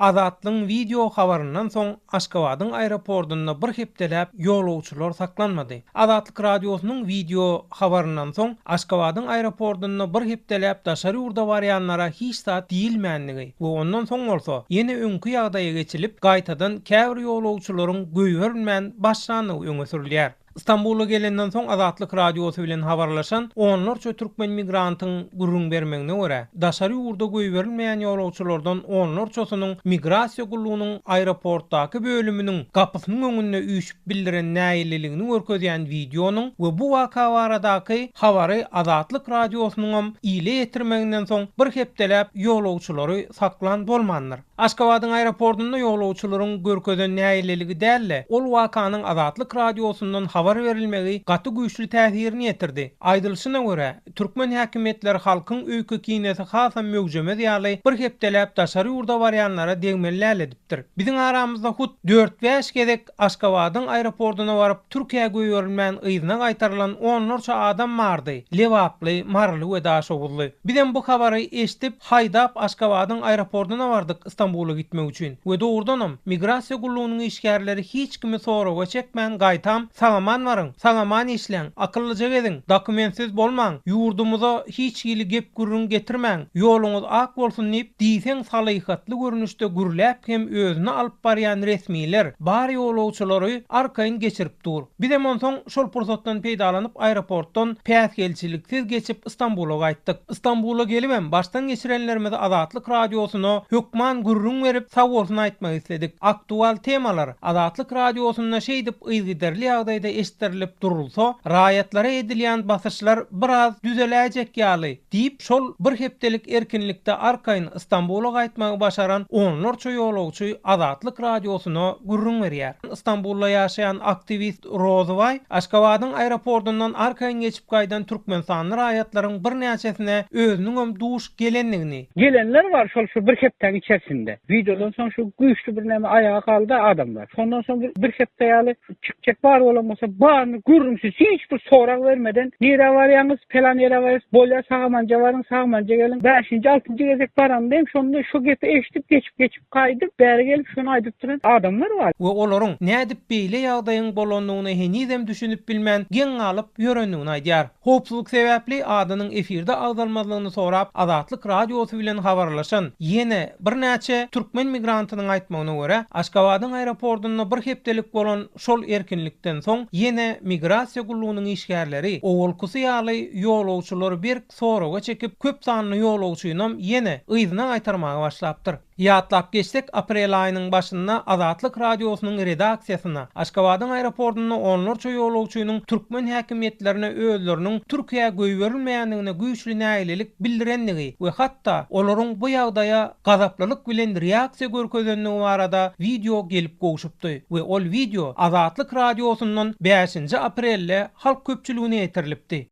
Azatlyň video habaryndan soň Aşgabatyň aeroportunda bir hepdeläp ýolawçylar saklanmady. Azatlyk radiosynyň video habaryndan soň Aşgabatyň aeroportunda bir hepdeläp daşary urda barýanlara hiç zat diýilmänligi we ondan soň bolsa ýene öňkü ýagdaýa geçilip gaýtadan käbir ýolawçylaryň göýbermän başlanygy öňe sürilýär. İstanbul'a gelenden soň Azatlyk radiosu bilen habarlaşan onlarça türkmen migrantyň gurrun bermegine görä, daşary urda göýberilmeýän ýolawçylardan onlarçasynyň migrasiýa gullugynyň aeroportdaky bölüminiň gapysynyň öňünde üýşüp bildiren näýililigini görkezýän videonyň we bu waka baradaky habary Azatlyk radiosynyň ýyly etirmeginden soň bir hepdeläp ýolawçylary saklan bolmandyr. Aşgabatyň aeroportunda ýolawçylaryň görkezen näýililigi dälle, ol wakanyň Azatlyk radiosundan habar verilmegi gaty güýçli täsirini ýetirdi. Aýdylyşyna görä, türkmen häkimetleri halkyň öýkü kinesi hasam mögjeme diýäli bir hepdeläp daşary urda barýanlara degmelläl edipdir. Biziň aramyzda hut 4-5 gezek Aşgabatyň aeroportuna baryp Türkiýe göýberilmän yzyna gaýtarylan onlarça adam bardy. Lewaply, marly we daşowly. Bizem bu habary eşitip haýdap Aşgabatyň aeroportuna bardyk İstanbul'a gitmek üçin. We doğrudanam migrasiýa gullugynyň işgärleri hiç kimi soraga çekmän gaýtam, sagaman barıň, sagaman işleň, akyllyja gezin, dokumentsiz bolmaň, ýurdumuza hiç ýyly gep gurrun getirmäň, ýoluňyz ak bolsun diýip diýseň salyhatly görnüşde gürläp hem özüne alyp barýan resmiler bar ýolawçylary arkaýyn geçirip dur. Bizem onsoň şol pursatdan peýdalanyp aeroportdan päsgelçiliksiz geçip İstanbul'a gaýtdyk. İstanbul'a gelibem baştan geçirenlerimize Azatlyk radiosyna hökman gurrun berip sag bolsun aýtmak isledik. Aktual temalar Azatlyk radiosyna şeýdip ýygyderli ýagdaýda eşitdirilip durulsa, raýatlara edilýän basyşlar biraz düzeläjek ýaly diýip şol bir hepdelik erkinlikde arkaýyn İstanbul'a gaýtmagy başaran onlarça ýolawçy Azatlyk radiosyna gurrun berýär. İstanbul'da ýaşaýan aktivist Rozoway Aşgabatyň aeroportundan arkaýyn geçip gaýdan türkmensanly raýatlaryň bir näçesine özüniň duş gelenligini. Gelenler var şu bir hepden içerisinde. Videodan sonra şu güçlü bir näme ayağa kaldı adamlar. Ondan sonra bir hepde ýaly çıkacak var olamasa barny gurrumsuz hiç bir sorak vermeden nere varýaňyz plan ýere barýar. Bolýa Sagamanca barın, Sagamanca gelin. 5-nji 6-njy gezek baram diýim. Şonda şu gepi eşitip geçip gaýdyp bäri gelip şonu aýdyp duran adamlar var. We olaryň nädip beýle ýagdaýyň bolandygyny henizem düşünip bilmän geň alyp ýörendigini aýdýar. Hopsuzlyk sebäpli adynyň efirde agdalmazlygyny sorap Azatlyk radiosy bilen habarlaşan ýene bir näçe türkmen migrantynyň aýtmagyna görä Aşgabatyň aeroportunda bir hepdelik bolan şol erkinlikden soň ýene migrasiýa gullugynyň işgärleri owalkusy ýaly ýolawçylary bir soraga çekip köp sanly ýolawçynam ýene yzyna gaýtarmaga başlapdyr. Ýatlap geçsek aprel aýynyň başynda Azatlyk radiosynyň redaksiýasyna Aşgabatyň aeroportunda onlarça ýolawçynyň türkmen häkimetlerine özleriniň Türkiýe göýberilmeýändigine güýçli näýililik bildirenligi we hatda olaryň bu ýagdaýa gazaplylyk bilen reaksiýa görkezendigi barada video gelip goşupdy we ol video Azatlyk radiosynyň 5-nji aprelde halk köpçüligine ýetirilipdi.